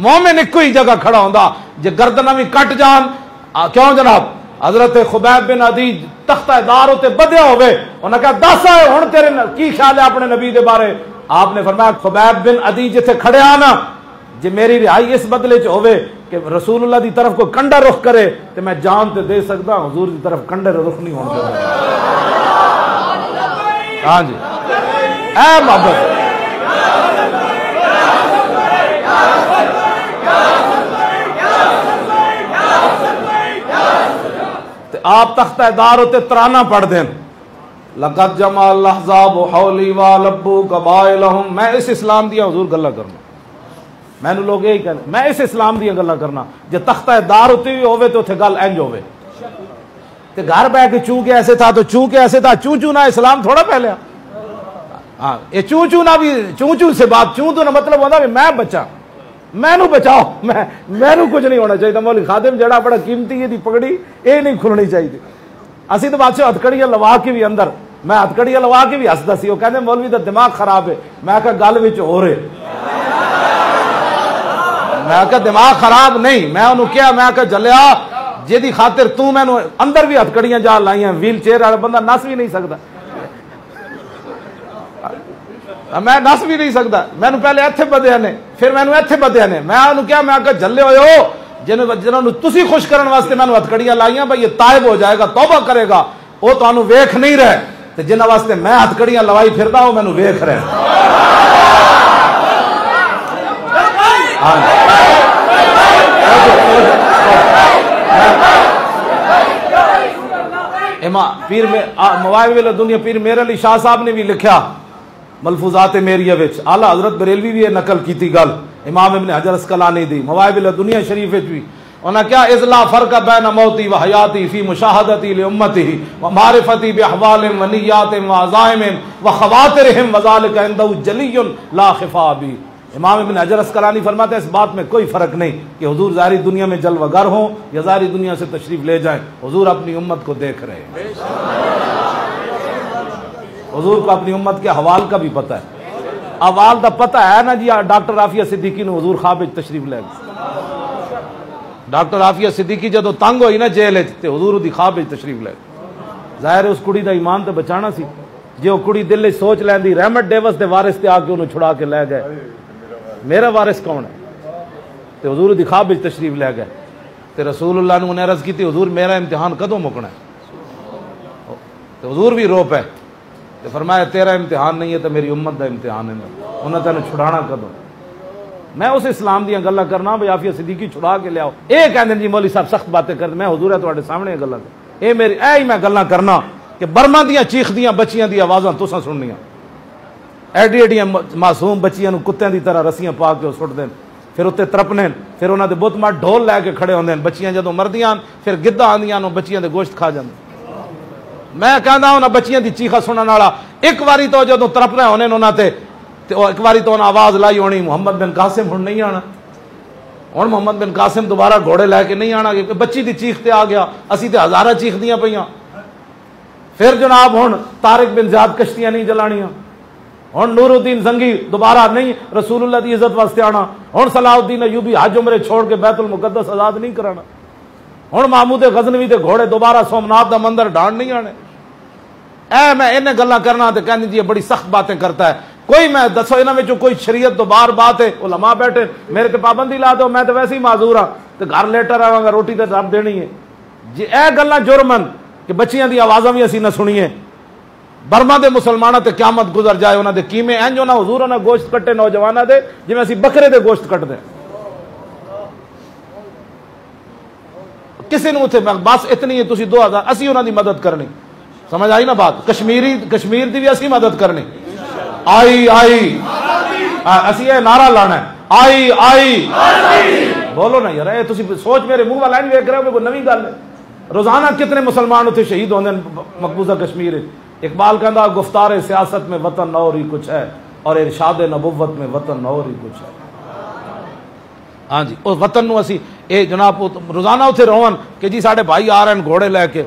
مومن ایک ہی جگہ کھڑا ہوندا جے گردن بھی کٹ جان کیوں جناب حضرت خبیب بن عدی تختہ دار ہوتے بدیا ہوئے انہوں نے کہا دس آئے ہن تیرے کی خیال ہے اپنے نبی دے بارے؟ آپ نے فرمایا خبیب بن عدی جتھے کھڑے آنا جے میری رہائی اس بدلے چ ہوئے کہ رسول اللہ دی طرف کو کنڈا رخ کرے تو میں جان تے دے سکتا حضور دی طرف کنڈے رخ نہیں ہونے دے۔ ہاں جی اے محبت آپ تختہ دار ہوتے ترانہ پڑھ دیں لقد جمع الاحزاب حولی ولبوا قبائلهم۔ میں اس اسلام دیا حضور گلا کرنا، میں نے لوگ یہی کہنا میں اس اسلام دیا گلا کرنا جے تختہ دار ہوتی ہوئی ہوئے تو اتنے گل اینج ہوئے تے گھر بہ کے چوں کے ایسے تھا تو چوں کے ایسے تھا، چوں چوں نہ اسلام تھوڑا پہلے ہاں یہ چوں چوں نہ بھی چوں چوں سے بات چوں تو نہ مطلب ہوتا کہ میں بچا میں نو بچاؤ میں نو کچھ نہیں ہونا چاہیے۔ مولوی خادم جڑا بڑا قیمتی ہے دی پگڑی اے نہیں کھلنی چاہیے۔ اسی تو بادشاہ ہتھکڑیاں لوا کے بھی اندر میں ہتھکڑیاں لوا کے بھی ہسدا سی وہ کہندے مولوی دا دماغ خراب ہے، میں کہا گل وچ ہو رہے میں کہا دماغ خراب نہیں، میں انہوں کیا میں کہا جلیا جے دی خاطر تو میں نو اندر بھی ہتھکڑیاں جا لائیاں ویل چیئر والا بندہ نس بھی نہیں سکتا، میں نس بھی نہیں سکتا، میں نے پہلے ایتھے بدیا نے پھر میں نے ایتھے بدیا نے میں انہوں کیا میں کہا جلے ہوئے ہو جنہوں نے تسی خوش کرنے واسطے میں نے ہتھکڑیاں لائیاں بھائی یہ تائب ہو جائے گا توبہ کرے گا وہ تو انہوں ویکھ نہیں رہے تو جنہ واسطے میں ہتھکڑیاں لوائی پھردا ہوں میں نے ویکھ رہے پیر مواہب دنیا پیر میرے علی شاہ صاحب نے بھی لکھا ملفوظات میریہ وچ اعلیٰ حضرت بریلوی بھی نقل کیتی گل امام ابن حجر اسقلانی دی مواہب دنیا شریف وچ بھی انہاں کیا اذ لا فرق بین موتی و حیاتی فی مشاہدتی لامتی و معرفتی باحوال و نیات و عزائم و خواترہم وذالک عنده جلی لا خفا بی۔ امام ابن حجر اسقلانی فرماتے ہیں اس بات میں کوئی فرق نہیں کہ حضور ظاہری دنیا میں جلوہ گر ہوں یا ظاہری دنیا سے تشریف لے جائیں، حضور اپنی امت کو دیکھ رہے ہیں، حضور کو اپنی امت کے حوال کا بھی پتہ ہے، حوال دا پتہ ہے نا جی۔ ڈاکٹر عافیہ صدیقی نے حضور خواب وچ تشریف لے گئے، ڈاکٹر عافیہ صدیقی جدو تنگ ہوئی نا جیل تے حضور دی خواب وچ تشریف لے گئے۔ ظاہر ہے اس کڑی دا ایمان تے بچانا سی، جے وہ کڑی دل وچ سوچ لیندی رحمت ڈیوس دے وارث تے آ کے انہوں چھڑا کے لے گئے میرا وارث کون ہے تے حضور دی خواب وچ تشریف لے گئے تے رسول اللہ نے انہیں عرض کی تھی حضور میرا امتحان کدوں مکنا ہے تے حضور بھی رو پے تے فرمایا تیرا امتحان نہیں ہے تو میری امت دا امتحان ہے، انہیں تینوں چھڑانا کدوں؟ میں اس اسلام دیاں گلاں کرنا بھئی عافیہ صدیقی چھڑا کے لے آؤ اے کہندے جی مولوی صاحب سخت باتیں کر میں حضور ہے تواڈے سامنے گلاں اے میری اے ہی میں گلاں کرنا کہ برما دیاں چیخ دیاں بچیاں دی آوازاں تساں سننیاں ایڈی ایڈیاں معصوم بچیاں نو کتیاں دی طرح رسیاں پا کے سٹ دین پھر اتنے ترپنے پھر انہاں دے بت مار ڈھول لے کے کھڑے ہوندے بچیاں جدوں مردیاں پھر گدھا آندیاں نو بچیاں دے گوشت کھا جاندے۔ میں کہندا انہاں بچیاں دی چیخا سنن والا ایک واری تو جدوں ترپ رہے ہونے انہاں تے ایک واری تو انہاں آواز لائی ہونی محمد بن قاسم ہن نہیں آنا، ہن محمد بن قاسم دوبارہ گھوڑے لے کے نہیں آنا، بچی دی چیخ تے آ گیا اسی تے ہزاراں چیخ دیاں پیاں۔ پھر جناب ہن طارق بن زیاد کشتیاں نہیں جلانیاں، ہن نور الدین زنگی دوبارہ نہیں رسول اللہ دی عزت واسطے آنا، ہن صلاح الدین ایوبی حج عمرے چھوڑ کے بیت المقدس آزاد نہیں کرانا، ہن محمود غزنوی دے گھوڑے دوبارہ سومناتھ دا مندر ڈھانڈ نہیں آنے۔ اے میں انہیں گلاں کرنا تے کہندی جی بڑی سخت باتیں کرتا ہے، کوئی میں دسو انہاں وچوں کوئی شریعت تو باہر بات ہے؟ علماء بیٹھے میرے تے پابندی لا دو میں تے ویسے ہی معذور ہاں تے گھر لیٹا رہاں گا روٹی تے رب دینی ہے جی۔ اے گلاں جرمن کہ بچیاں دی آوازاں بھی اسی نہ سنیے، برما دے مسلمانوں تے قیامت گزر جائے انہاں دے کیمے انج انہاں حضور انہاں گوشت کٹے نوجواناں دے جویں اسی بکرے دے گوشت کٹ دیں کسی نو اتنے بس اتنی ہے تسی 2000 اسی انہاں دی مدد کرنی، سمجھ آئی نا بات؟ کشمیر دی بھی اسی مدد کرنی، آئی آئی اسی یہ نعرہ لانا ہے آئی آئی بولو نا یار، تسی سوچ میرے منہ والا نہیں ویکھ رہے ہو کوئی نویں گل ہے؟ روزانہ کتنے مسلمان اتنے شہید ہوندے مقبوضہ کشمیر۔ اقبال کہندا گفتار سیاست میں وطن اور ہی کچھ ہے اور ارشاد نبوت میں وطن اور ہی کچھ ہے۔ ہاں جی اس وطن نو اسی اے جناب روزانہ اتنے رون کہ جی ساڈے بھائی آ رہے ہیں گھوڑے لے کے